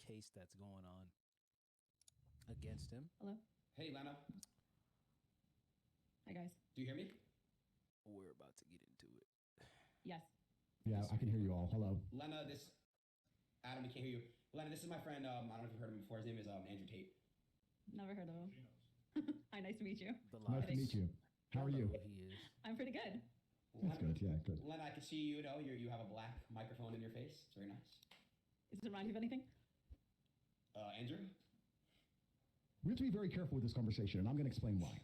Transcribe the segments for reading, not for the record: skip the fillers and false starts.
case that's going on against him. Hello. Hey, Lena. Hi, guys. Do you hear me? We're about to get into it. Yes. Yeah, I can hear you all. Hello. Lena, Adam, we can't hear you. Lena, this is my friend. I don't know if you've heard him before. His name is Andrew Tate. Never heard of him. Hi, nice to meet you. Nice to meet you. How are you? He is. I'm pretty good. That's good. Yeah, good. Lena, I can see you know you have a black microphone in your face. It's very nice. Does it remind you of anything? Andrew? We have to be very careful with this conversation, and I'm going to explain why.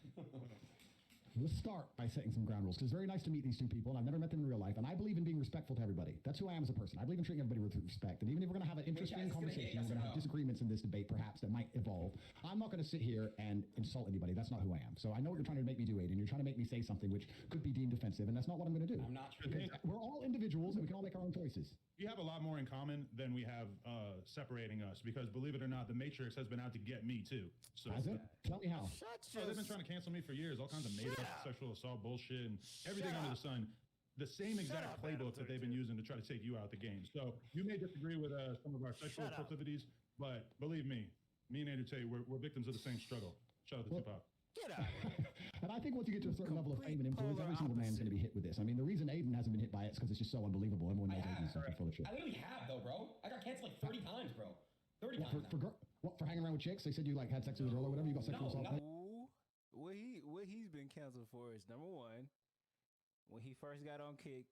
Let's start by setting some ground rules, because it's very nice to meet these two people, and I've never met them in real life, and I believe in being respectful to everybody. That's who I am as a person. I believe in treating everybody with respect, and even if we're going to have an interesting conversation, we're going to have disagreements in this debate, perhaps, that might evolve, I'm not going to sit here and insult anybody. That's not who I am. So I know what you're trying to make me do, Aiden. You're trying to make me say something which could be deemed offensive, and that's not what I'm going to do. I'm not sure. Because we're all individuals, and we can all make our own choices. We have a lot more in common than we have separating us, because believe it or not, the Matrix has been out to get me too. So Has it? Tell me how. they've been trying to cancel me for years, all kinds of made-up sexual assault bullshit and everything under the sun. The same exact playbook that they've been using to try to take you out the game. So you may disagree with some of our sexual proclivities, but believe me and Andrew Tate, we're victims of the same struggle. Shout out to Tip Hop. Get out of here. And I think once you get to a certain level of fame and influence, every single man's going to be hit with this. I mean, the reason Aiden hasn't been hit by it is because it's just so unbelievable. Everyone knows Aiden's something full of shit. I literally have though, bro. I got canceled like 30 times, bro. 30 times. For hanging around with chicks? They said you like had sex with a girl or whatever. You got sexual assault. Ooh, what he's been canceled for is number one, when he first got on Kick,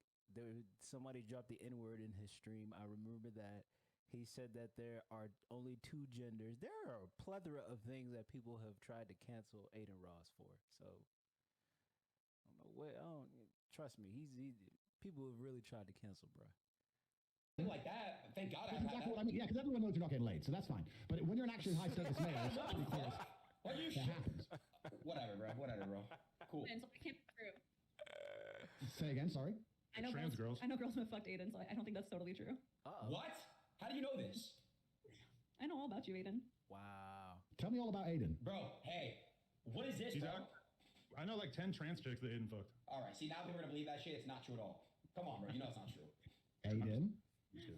somebody dropped the N-word in his stream. I remember that. He said that there are only two genders. There are a plethora of things that people have tried to cancel Aiden Ross for. So I don't know what. Trust me, people have really tried to cancel, bro. Like that. Thank God. That's exactly what I mean. Yeah, because everyone knows you're not getting laid, so that's fine. But when you're an actually high status male, it's pretty clear. What you That happens. Whatever, bro. Cool. And so it can't be true. Say again. Sorry. I know Trans girls. I know girls have fucked Aiden, so I don't think that's totally true. What? How do you know this? I know all about you, Aiden. Wow. Tell me all about Aiden. Bro, hey. What is this, bro? I know like 10 trans chicks that Aiden fucked. All right, see, now people are going to believe that shit. It's not true at all. Come on, bro. You know it's not true. Aiden.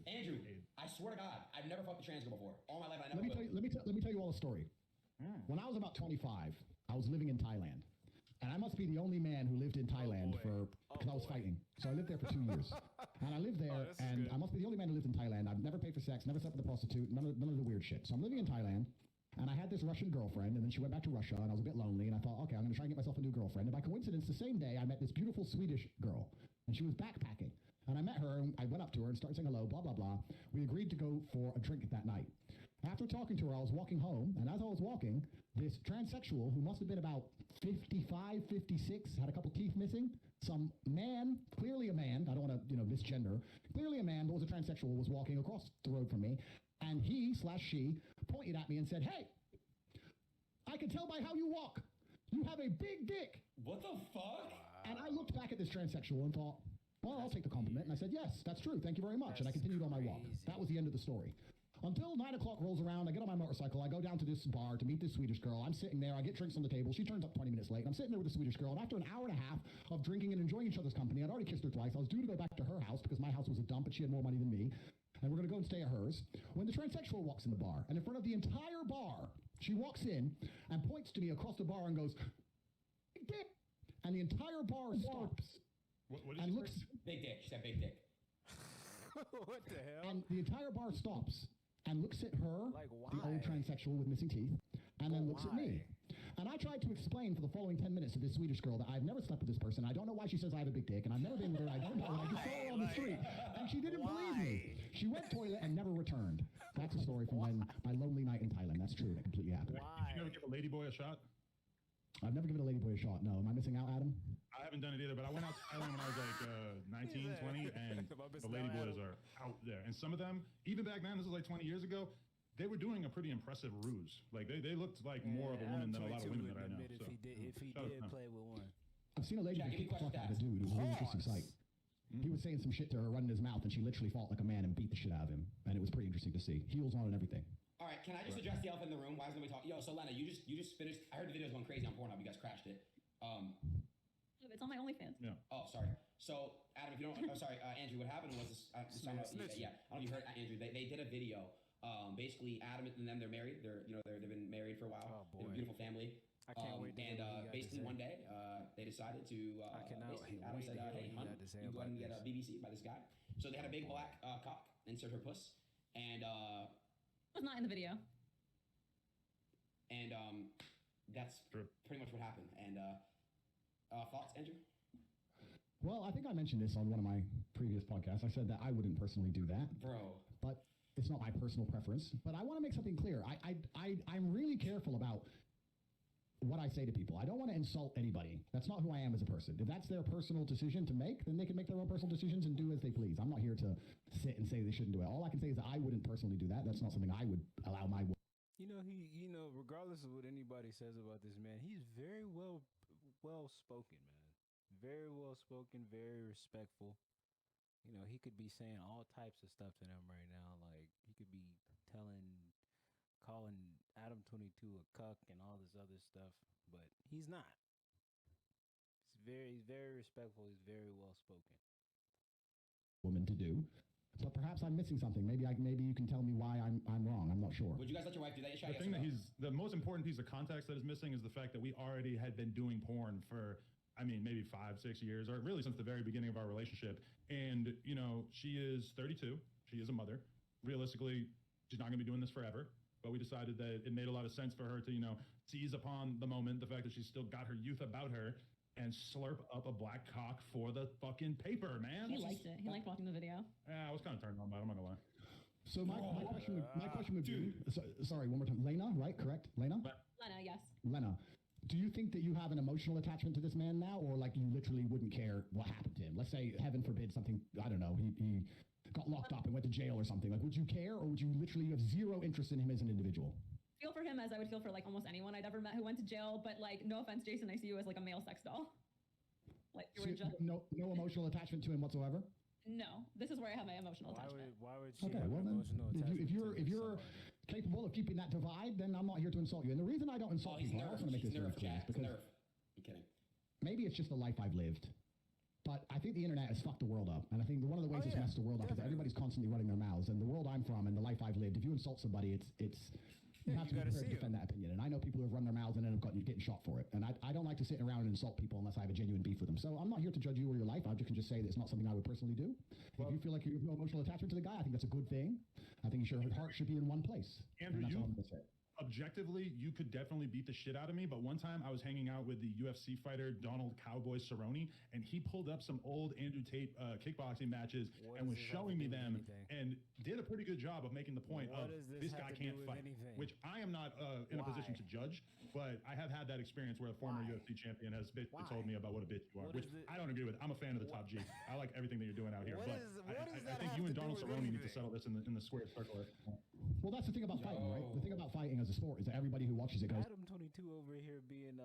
Andrew, I swear to God, I've never fucked a trans girl before. All my life, I never Let me tell you all a story. When I was about 25, I was living in Thailand. And I must be the only man who lived in Thailand because I was fighting. So I lived there for 2 years. And I lived there, and I must be the only man who lived in Thailand. I've never paid for sex, never slept with a prostitute, none of the weird shit. So I'm living in Thailand, and I had this Russian girlfriend, and then she went back to Russia, and I was a bit lonely, and I thought, okay, I'm going to try and get myself a new girlfriend. And by coincidence, the same day, I met this beautiful Swedish girl, and she was backpacking. And I met her, and I went up to her and started saying hello, blah, blah, blah. We agreed to go for a drink that night. After talking to her, I was walking home, and as I was walking, this transsexual, who must have been about 55, 56, had a couple teeth missing, some man, clearly a man, I don't want to, misgender, clearly a man, but was a transsexual, was walking across the road from me, and he/she pointed at me and said, hey, I can tell by how you walk. You have a big dick. What the fuck? And I looked back at this transsexual and thought, well, I'll take the compliment. And I said, yes, that's true. Thank you very much. And I continued on my walk. That was the end of the story. Until 9 o'clock rolls around, I get on my motorcycle, I go down to this bar to meet this Swedish girl. I'm sitting there, I get drinks on the table. She turns up 20 minutes late, and I'm sitting there with the Swedish girl. And after an hour and a half of drinking and enjoying each other's company, I'd already kissed her twice. I was due to go back to her house because my house was a dump, but she had more money than me. And we're going to go and stay at hers. When the transsexual walks in the bar, and in front of the entire bar, she walks in and points to me across the bar and goes, big dick. And the entire bar stops. What and looks. Big dick. She said big dick. What the hell? And the entire bar stops and looks at her, Like, the old why? transsexual with missing teeth, and then looks at me. And I tried to explain for the following 10 minutes to this Swedish girl that I've never slept with this person. I don't know why she says I have a big dick, and I've never been with her. I don't know. And I just saw her on the street, and she didn't believe me. She went toilet and never returned. That's a story from my lonely night in Thailand. That's true. That completely happened. Did you ever give a ladyboy a shot? I've never given a ladyboy a shot. No. Am I missing out, Adam? I haven't done it either, but I went out to Thailand when I was like 19, 20, and the ladyboys are out there. And some of them, even back then, this was like 20 years ago, they were doing a pretty impressive ruse. Like they looked like more of a woman than a lot of women that I know. If So, he did play with one. I've seen a lady Jack, kick the give me fuck out of a questions dude. It was a really interesting sight. He was saying some shit to her, running his mouth, and she literally fought like a man and beat the shit out of him. And it was pretty interesting to see. Heels on and everything. All right, can I just address the elephant in the room? Why isn't nobody talking? Yo, so Lena, you just finished. I heard the video's going crazy on Pornhub. You guys crashed it. It's on my OnlyFans. yeah. Oh, sorry. So, Adam, if you don't, oh, sorry, Andrew, what happened was this. I don't know if you heard Andrew. They did a video Basically, Adam and them, they're married. They've been married for a while. Oh, They have boy. a beautiful family. I can't wait to hear And what he got to basically, say. one day, they decided to. I cannot basically, wait Adam to said, hear what "Hey, he hon, got to say you go ahead and about get a BBC by this guy." So they had a big black cock insert her puss, and Was not in the video. that's pretty much what happened. And thoughts, Andrew? Well, I think I mentioned this on one of my previous podcasts. I said that I wouldn't personally do that, Bro. but it's not my personal preference. But I want to make something clear. I'm really careful about what I say to people. I don't want to insult anybody. That's not who I am as a person. If that's their personal decision to make, then they can make their own personal decisions and do as they please. I'm not here to sit and say they shouldn't do it. All I can say is that I wouldn't personally do that. That's not something I would allow my. Regardless of what anybody says about this man, he's very well spoken, man. Very well spoken, very respectful. He could be saying all types of stuff to them right now. Like he could be calling Adam 22 a cuck and all this other stuff, but he's not. He's very respectful. He's very well spoken. Woman to do. But perhaps I'm missing something. Maybe you can tell me why I'm wrong. I'm not sure. Would you guys let your wife do that? The thing that the most important piece of context that is missing is the fact that we already had been doing porn for, maybe 5-6 years, or really since the very beginning of our relationship. And, she is 32. She is a mother. Realistically, she's not going to be doing this forever. But we decided that it made a lot of sense for her to, seize upon the moment, the fact that she's still got her youth about her, and slurp up a black cock for the fucking paper, man. He liked it. He liked watching the video. Yeah, I was kind of turned on by it. I'm not going to lie. So my question would be, sorry, one more time. Lena, right? Correct? Lena? Lena, yes. Lena, do you think that you have an emotional attachment to this man now, or like you literally wouldn't care what happened to him? Let's say, heaven forbid, something, I don't know, he got locked up and went to jail or something. Like, would you care, or would you literally have zero interest in him as an individual? Feel for him as I would feel for like almost anyone I'd ever met who went to jail, but like, no offense, Jason, I see you as like a male sex doll. Like, you were just... No emotional attachment to him whatsoever? No, this is where I have my emotional attachment. Why would she Okay, have well an then, emotional attachment if you're capable of keeping that divide, then I'm not here to insult you. And the reason I don't insult people, I also want to make this very clear, because I'm kidding. maybe it's just the life I've lived. But I think the internet has fucked the world up. And I think one of the ways it's messed the world up is that everybody's constantly running their mouths. And the world I'm from and the life I've lived, if you insult somebody, you have to be prepared to defend that opinion. And I know people who have run their mouths and end up getting shot for it. And I don't like to sit around and insult people unless I have a genuine beef with them. So I'm not here to judge you or your life. I can just say that it's not something I would personally do. If you feel like you have no emotional attachment to the guy, I think that's a good thing. I think your heart should be in one place. Andrew, and that's all I'm going to say. Objectively, you could definitely beat the shit out of me, but one time I was hanging out with the UFC fighter Donald Cowboy Cerrone, and he pulled up some old Andrew Tate kickboxing matches and was showing me them and did a pretty good job of making the point of this guy can't fight, which I am not in a position to judge, but I have had that experience where a former UFC champion has basically told me about what a bitch you are, which I don't agree with. I'm a fan of the top G. I like everything that you're doing out here, but I think you and Donald Cerrone need to settle this in the square circle. Well, that's the thing about fighting, right? The thing about fighting as a sport is that everybody who watches it goes, Adam 22 over here being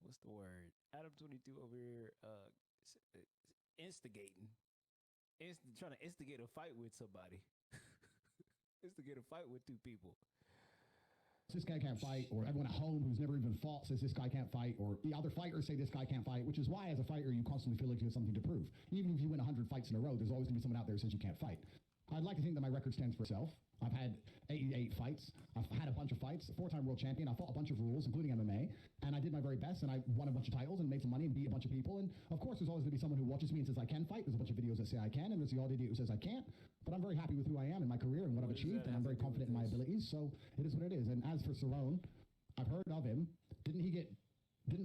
what's the word? Adam 22 over here instigating, trying to instigate a fight with somebody. Instigate a fight with two people. this guy can't fight, or everyone at home who's never even fought says this guy can't fight, or the other fighters say this guy can't fight, which is why as a fighter you constantly feel like you have something to prove. Even if you win 100 fights in a row, there's always going to be someone out there who says you can't fight. I'd like to think that my record stands for itself. I've had 88 fights. I've had a bunch of fights, 4-time world champion. I fought a bunch of rules, including MMA, and I did my very best, and I won a bunch of titles and made some money and beat a bunch of people. And of course, there's always going to be someone who watches me and says I can fight. There's a bunch of videos that say I can, and there's the odd idiot who says I can't. But I'm very happy with who I am in my career and what I've achieved, and I'm very confident in my abilities. So it is what it is. And as for Cerrone, I've heard of him. Didn't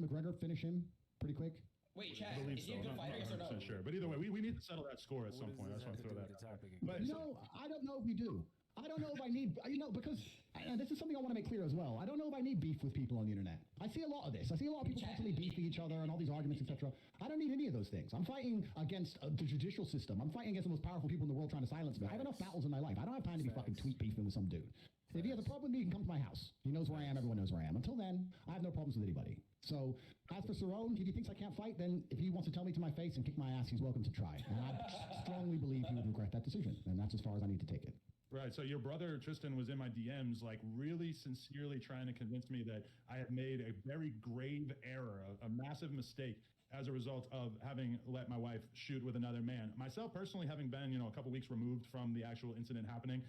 McGregor finish him pretty quick? Wait, Chad, is he a good fighter? Yes or no? Sure, but either way, we need to settle that score at some point. I just want to throw that out. But no, I don't know if we do. I don't know if I need, because, and this is something I want to make clear as well. I don't know if I need beef with people on the internet. I see a lot of this. I see a lot of people constantly beefing each other and all these arguments, etc. I don't need any of those things. I'm fighting against the judicial system. I'm fighting against the most powerful people in the world trying to silence me. I have enough battles in my life. I don't have time to be fucking tweet beefing with some dude. If he has a problem with me, he can come to my house. He knows where I am. Everyone knows where I am. Until then, I have no problems with anybody. So, as for Cerrone, if he thinks I can't fight, then if he wants to tell me to my face and kick my ass, he's welcome to try. And I strongly believe he would regret that decision. And that's as far as I need to take it. Right. So your brother Tristan was in my DMs, like really sincerely trying to convince me that I had made a very grave error, a massive mistake, as a result of having let my wife shoot with another man. Myself personally, having been, a couple weeks removed from the actual incident happening,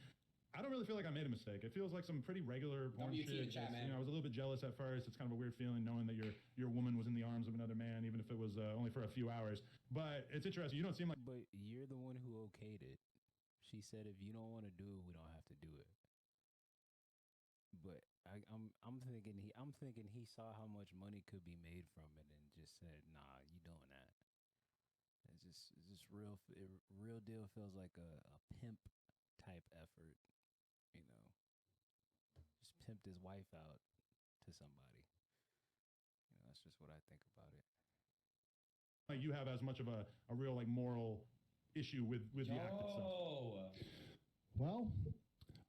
I don't really feel like I made a mistake. It feels like some pretty regular porn WT shit. in chat, man. I was a little bit jealous at first. It's kind of a weird feeling knowing that your woman was in the arms of another man, even if it was only for a few hours. But it's interesting. You don't seem like. But you're the one who okayed it. She said, if you don't want to do it, we don't have to do it. But I'm thinking he saw how much money could be made from it and just said, nah, you doing that. It's just real deal feels like a pimp type effort, just pimped his wife out to somebody. That's just what I think about it. Like you have as much of a real like moral issue with the act itself. Well,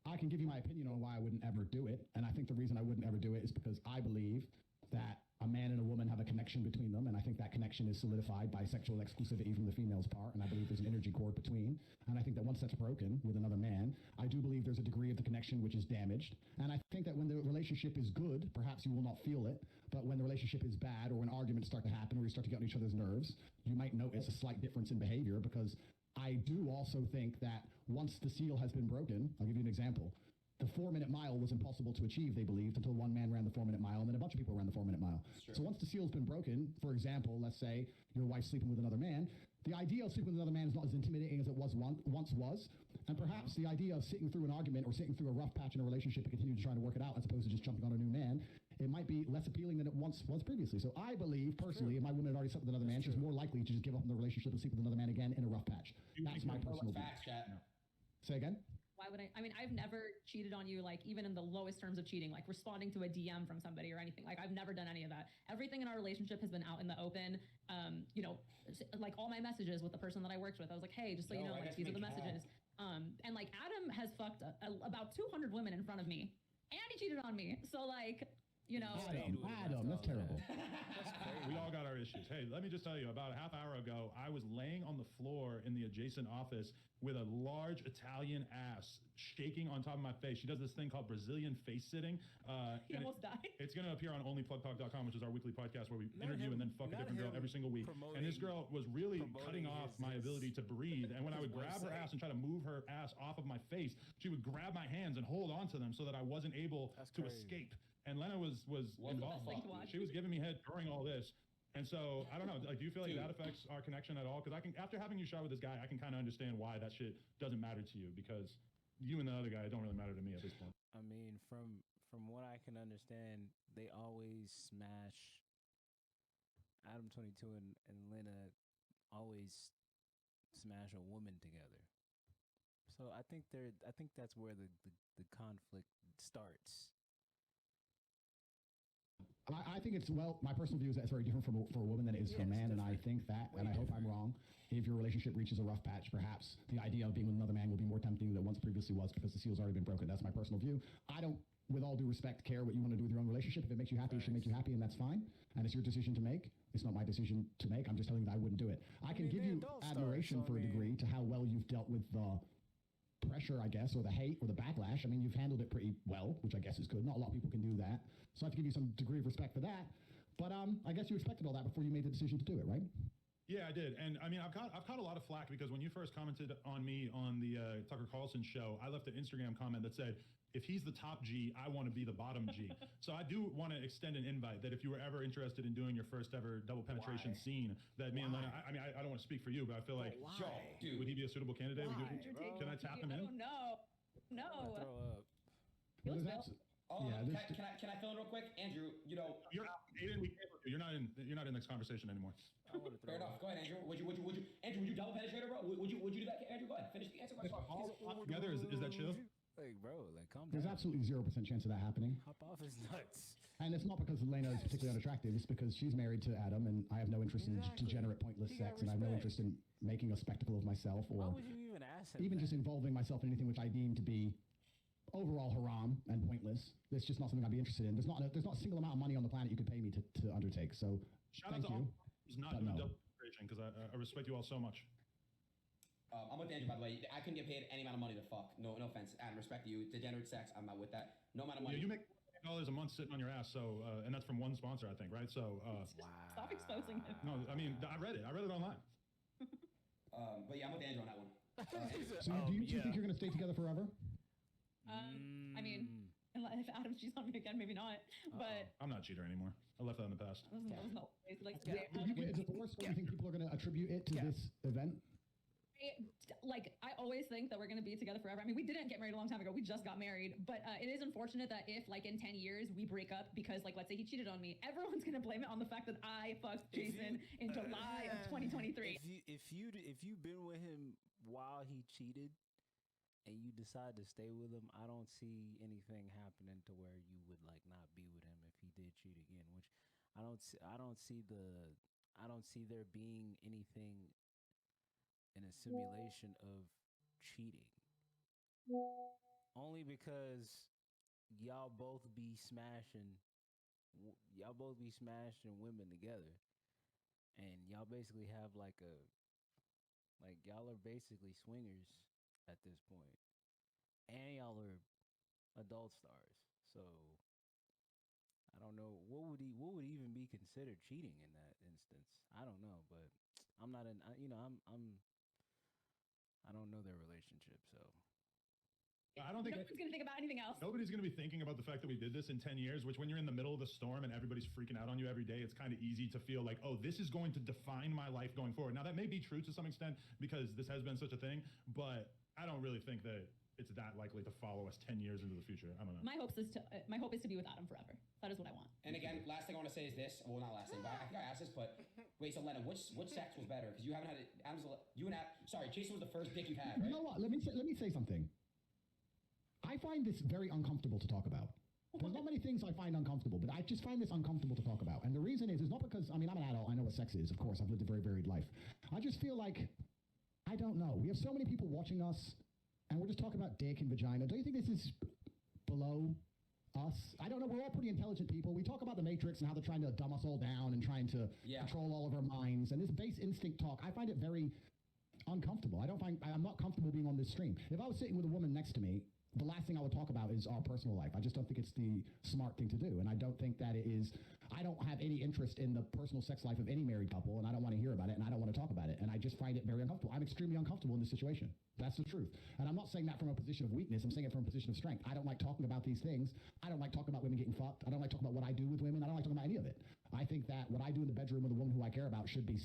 I can give you my opinion on why I wouldn't ever do it. And I think the reason I wouldn't ever do it is because I believe that a man and a woman have a connection between them. And I think that connection is solidified by sexual exclusivity from the female's part. And I believe there's an energy cord between. And I think that once that's broken with another man, I do believe there's a degree of the connection which is damaged. And I think that when the relationship is good, perhaps you will not feel it. But when the relationship is bad, or when arguments start to happen, or you start to get on each other's nerves, you might notice a slight difference in behavior. Because I do also think that once the seal has been broken, I'll give you an example. The 4-minute mile was impossible to achieve, they believed, until one man ran the 4-minute mile, and then a bunch of people ran the 4-minute mile. So once the seal's been broken, for example, let's say your wife's sleeping with another man, the idea of sleeping with another man is not as intimidating as it once was, and perhaps the idea of sitting through an argument or sitting through a rough patch in a relationship and continue to try to work it out as opposed to just jumping on a new man, it might be less appealing than it once was previously. So I believe, personally, if my woman had already slept with another man, she's more likely to just give up on the relationship and sleep with another man again in a rough patch. That's my personal view. Facts, chat. Say again? Why would I mean, I've never cheated on you, like even in the lowest terms of cheating, like responding to a DM from somebody or anything. Like I've never done any of that. Everything in our relationship has been out in the open. Like all my messages with the person that I worked with, I was like, hey, just so you know, like these are the messages. And like Adam has fucked about 200 women in front of me, and he cheated on me. So like, Adam, that's terrible. We all got our issues. Hey, let me just tell you, about a half hour ago, I was laying on the floor in the adjacent office with a large Italian ass shaking on top of my face. She does this thing called Brazilian face sitting. He almost died. It's going to appear on onlyplugtalk.com, which is our weekly podcast where we interview and then fuck a different girl every single week. And this girl was really cutting off my ability to breathe. And when I would grab her ass and try to move her ass off of my face, she would grab my hands and hold on to them so that I wasn't able to escape. And Lena was involved. She was giving me head during all this. And so, I don't know, like, do you feel like that affects our connection at all? Because after having you shot with this guy, I can kind of understand why that shit doesn't matter to you, because you and the other guy don't really matter to me at this point. I mean, from what I can understand, they always smash. Adam 22 and Lena always smash a woman together. So I think that's where the conflict starts. I think it's, well, my personal view is that it's very different for a woman than it is for a man, and I think that, and I hope I'm wrong, if your relationship reaches a rough patch, perhaps the idea of being with another man will be more tempting than once previously was, because the seal's already been broken. That's my personal view. I don't, with all due respect, care what you want to do with your own relationship. If it makes you happy, it should make you happy, and that's fine. And it's your decision to make. It's not my decision to make. I'm just telling you that I wouldn't do it. I can give you admiration for a degree to how well you've dealt with the pressure, I guess, or the hate or the backlash. I mean, you've handled it pretty well, which I guess is good. Not a lot of people can do that. So I have to give you some degree of respect for that. But I guess you expected all that before you made the decision to do it, right? Yeah, I did. And I mean, I've caught a lot of flack because when you first commented on me on the Tucker Carlson show, I left an Instagram comment that said, if he's the top G, I want to be the bottom G. So I do want to extend an invite that if you were ever interested in doing your first ever double penetration scene, that me and Lena, I mean, I don't want to speak for you, but I feel like, dude, would he be a suitable candidate? Can I tap him in? No. Throw up. Can I fill in real quick, Andrew? You're Aiden, we can't. You're not in this conversation anymore. Fair enough. Go ahead, Andrew. Would you Andrew? Would you double penetrate her, bro? Would you do that, Andrew? Go ahead. Finish the answer. All together, is that chill? Like, bro, like, calm down. There's absolutely 0% chance of that happening. Hop off his nuts. And it's not because Lena is particularly unattractive. It's because she's married to Adam, and I have no interest in degenerate, pointless sex, and I have no interest in making a spectacle of myself, or Why would you even ask him even that? just involving myself in anything which I deem to be overall haram and pointless. It's just not something I'd be interested in. There's not a single amount of money on the planet you could pay me to undertake. So Shout thank out to you. all who's not doing double penetration, because I respect you all so much. I'm with Andrew, by the way. I couldn't get paid any amount of money to fuck. No offense. Adam, respect to you. Degenerate sex, I'm not with that. No amount of money. Yeah, you make $8 a month sitting on your ass. So, and that's from one sponsor, I think, right? So, Stop exposing him. no, I mean, I read it online. But yeah, I'm with Andrew on that one. So do you two think you're going to stay together forever? I mean, if Adam cheats on me again, maybe not. But I'm not a cheater anymore. I left that in the past. that was no like Is it the worst? Do you think people are going to attribute it to this event? I always think that we're going to be together forever. I mean, we didn't get married a long time ago. We just got married. But it is unfortunate that if, like, in 10 years we break up because, like, let's say he cheated on me, everyone's going to blame it on the fact that I fucked Jason in July of 2023. If you've been with him while he cheated and you decide to stay with him, I don't see anything happening to where you would, like, not be with him if he did cheat again, which I don't see there being anything in a simulation of cheating. Only because y'all both be smashing women together, and y'all basically have y'all are basically swingers at this point, and y'all are adult stars. So I don't know what would even be considered cheating in that instance. I don't know, but I'm not in. I don't know their relationship, so. I don't think nobody's going to think about anything else. Nobody's going to be thinking about the fact that we did this in 10 years, which when you're in the middle of the storm and everybody's freaking out on you every day, it's kind of easy to feel like, oh, this is going to define my life going forward. Now, that may be true to some extent because this has been such a thing, but I don't really think that it's that likely to follow us 10 years into the future. I don't know. My hope is to be with Adam forever. That is what I want. And again, last thing I want to say is this. Well, not last thing, but I think I asked this, but wait, so Lena, which sex was better? Because you haven't had it. Jason was the first dick you've had, right? You know what? Let me say something. I find this very uncomfortable to talk about. There's not many things I find uncomfortable, but I just find this uncomfortable to talk about. And the reason is not because, I mean, I'm an adult. I know what sex is. Of course, I've lived a very varied life. I just feel like, I don't know. We have so many people watching us, and we're just talking about dick and vagina. Don't you think this is below us? I don't know. We're all pretty intelligent people. We talk about the Matrix and how they're trying to dumb us all down and trying to control all of our minds. And this base instinct talk, I find it very uncomfortable. I'm not comfortable being on this stream. If I was sitting with a woman next to me, the last thing I would talk about is our personal life. I just don't think it's the smart thing to do. And I don't think that it is, I don't have any interest in the personal sex life of any married couple, and I don't want to hear about it, and I don't want to talk about it. And I just find it very uncomfortable. I'm extremely uncomfortable in this situation. That's the truth. And I'm not saying that from a position of weakness. I'm saying it from a position of strength. I don't like talking about these things. I don't like talking about women getting fucked. I don't like talking about what I do with women. I don't like talking about any of it. I think that what I do in the bedroom with a woman who I care about should be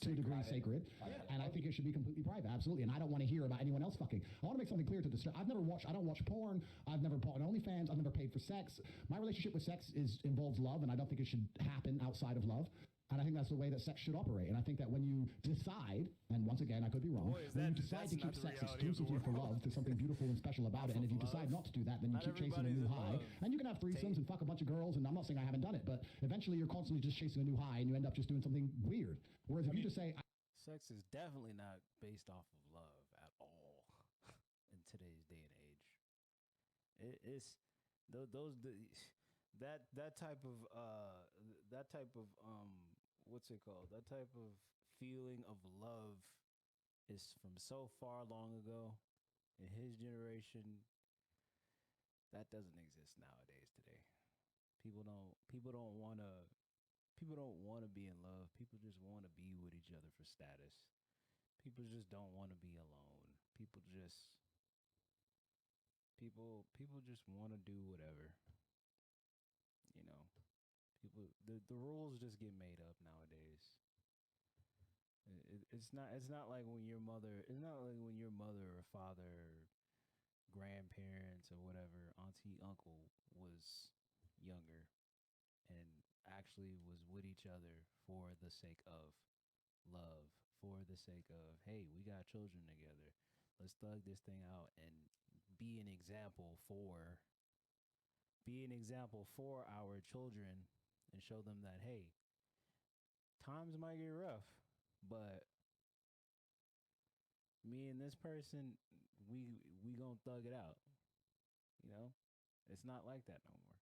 to a degree sacred, and I think it should be completely private, absolutely. And I don't want to hear about anyone else fucking. I want to make something clear to the I don't watch porn. I've never bought an OnlyFans. I've never paid for sex. My relationship with sex involves love, and I don't think it should happen outside of love. And I think that's the way that sex should operate. And I think that when you decide, and once again, I could be wrong, when you decide to keep sex exclusively for love, there's something beautiful and special about it. And if you decide not to do that, then you keep chasing a new high. And you can have threesomes and fuck a bunch of girls, and I'm not saying I haven't done it, but eventually you're constantly just chasing a new high, and you end up just doing something weird. Whereas if you just say, sex is definitely not based off of love at all in today's day and age. That type of what's it called? That type of feeling of love is from so far long ago in his generation. That doesn't exist nowadays today. People don't want to be in love. People just want to be with each other for status. People just don't want to be alone. People just want to do whatever. You know, the rules just get made up nowadays. It's not like when your mother or father or grandparents or whatever, auntie, uncle was younger and actually was with each other for the sake of love, for the sake of, hey, we got children together. Let's thug this thing out and be an example for our children and show them that, hey, times might get rough, but me and this person, we gonna thug it out. You know, it's not like that no more.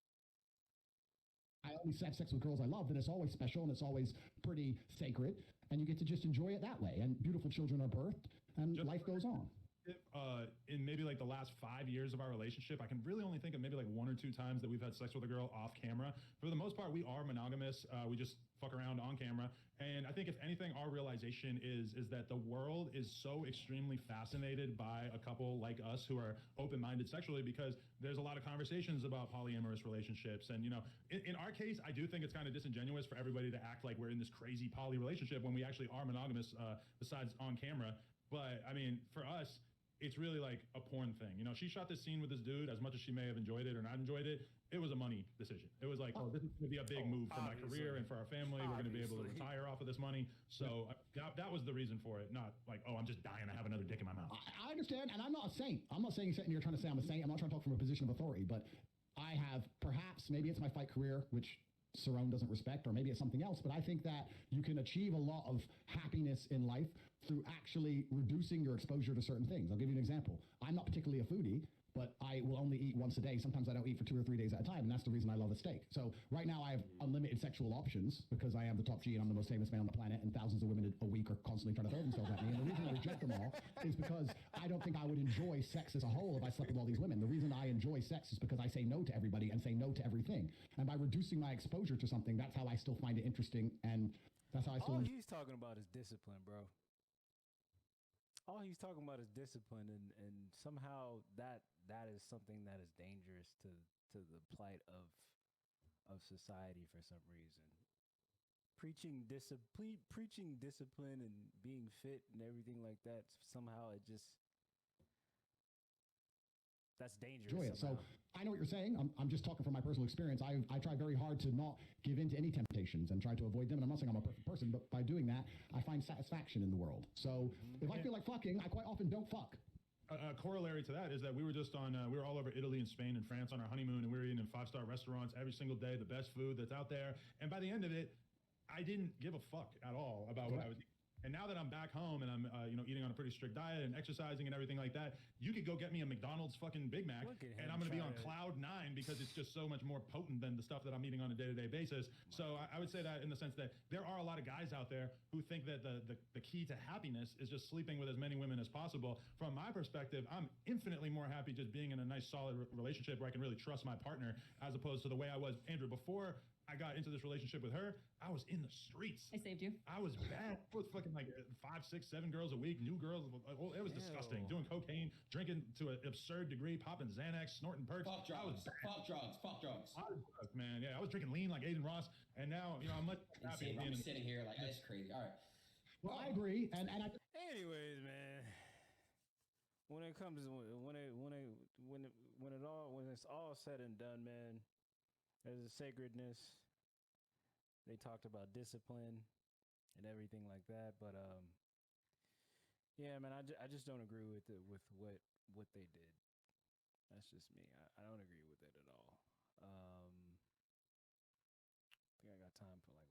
I only have sex with girls I love, then it's always special and it's always pretty sacred, and you get to just enjoy it that way. And beautiful children are birthed, and life goes on. in maybe like the last 5 years of our relationship, I can really only think of maybe like 1 or 2 times that we've had sex with a girl off camera. For the most part, we are monogamous. We just fuck around on camera. And I think if anything, our realization is that the world is so extremely fascinated by a couple like us who are open-minded sexually, because there's a lot of conversations about polyamorous relationships. And, you know, in our case, I do think it's kind of disingenuous for everybody to act like we're in this crazy poly relationship when we actually are monogamous, besides on camera. But I mean, for us, it's really like a porn thing. You know, she shot this scene with this dude. As much as she may have enjoyed it or not enjoyed it, it was a money decision. It was like, oh, this is going to be a big move for my career and for our family. We're going to be able to retire off of this money. So that was the reason for it. Not like, oh, I'm just dying to have another dick in my mouth. I understand, and I'm not a saint. I'm not saying you're trying to say I'm a saint. I'm not trying to talk from a position of authority, but I have perhaps, maybe it's my fight career, which Cerrone doesn't respect, or maybe it's something else, but I think that you can achieve a lot of happiness in life through actually reducing your exposure to certain things. I'll give you an example. I'm not particularly a foodie, but I will only eat once a day. Sometimes I don't eat for 2 or 3 days at a time, and that's the reason I love a steak. So right now I have unlimited sexual options because I am the top G and I'm the most famous man on the planet, and thousands of women a week are constantly trying to throw themselves at me. And the reason I reject them all is because I don't think I would enjoy sex as a whole if I slept with all these women. The reason I enjoy sex is because I say no to everybody and say no to everything. And by reducing my exposure to something, that's how I still find it interesting, and that's how I still... All he's talking about is discipline, bro. All he's talking about is discipline, and somehow that is something that is dangerous to the plight of society for some reason. Preaching discipline and being fit and everything like that, somehow it just... That's dangerous. Enjoy it. So I know what you're saying. I'm just talking from my personal experience. I try very hard to not give in to any temptations and try to avoid them. And I'm not saying I'm a perfect person, but by doing that, I find satisfaction in the world. So if I feel like fucking, I quite often don't fuck. A corollary to that is that we were just on, we were all over Italy and Spain and France on our honeymoon, and we were eating in 5-star restaurants every single day, the best food that's out there. And by the end of it, I didn't give a fuck at all about what I was eating. And now that I'm back home and I'm, eating on a pretty strict diet and exercising and everything like that, you could go get me a McDonald's fucking Big Mac, and I'm going to be on cloud 9 because it's just so much more potent than the stuff that I'm eating on a day-to-day basis. So I would say that in the sense that there are a lot of guys out there who think that the key to happiness is just sleeping with as many women as possible. From my perspective, I'm infinitely more happy just being in a nice, solid relationship where I can really trust my partner, as opposed to the way I was, Andrew, before I got into this relationship with her. I was in the streets. I saved you. I was bad. I was fucking like 5, 6, 7 girls a week, new girls. It was disgusting. Doing cocaine, drinking to an absurd degree, popping Xanax, snorting perks. Fuck drugs. Fuck drugs. Fuck drugs. I was drugs, man. Yeah, I was drinking lean like Aiden Ross, and now I'm much happier. I'm sitting here like that's crazy. All right. Well, I agree, and I. Anyways, man, when it comes to when it's all said and done, man, there's a sacredness. They talked about discipline and everything like that, but yeah, man, I just don't agree with what they did. That's just me. I don't agree with it at all. I think I got time for like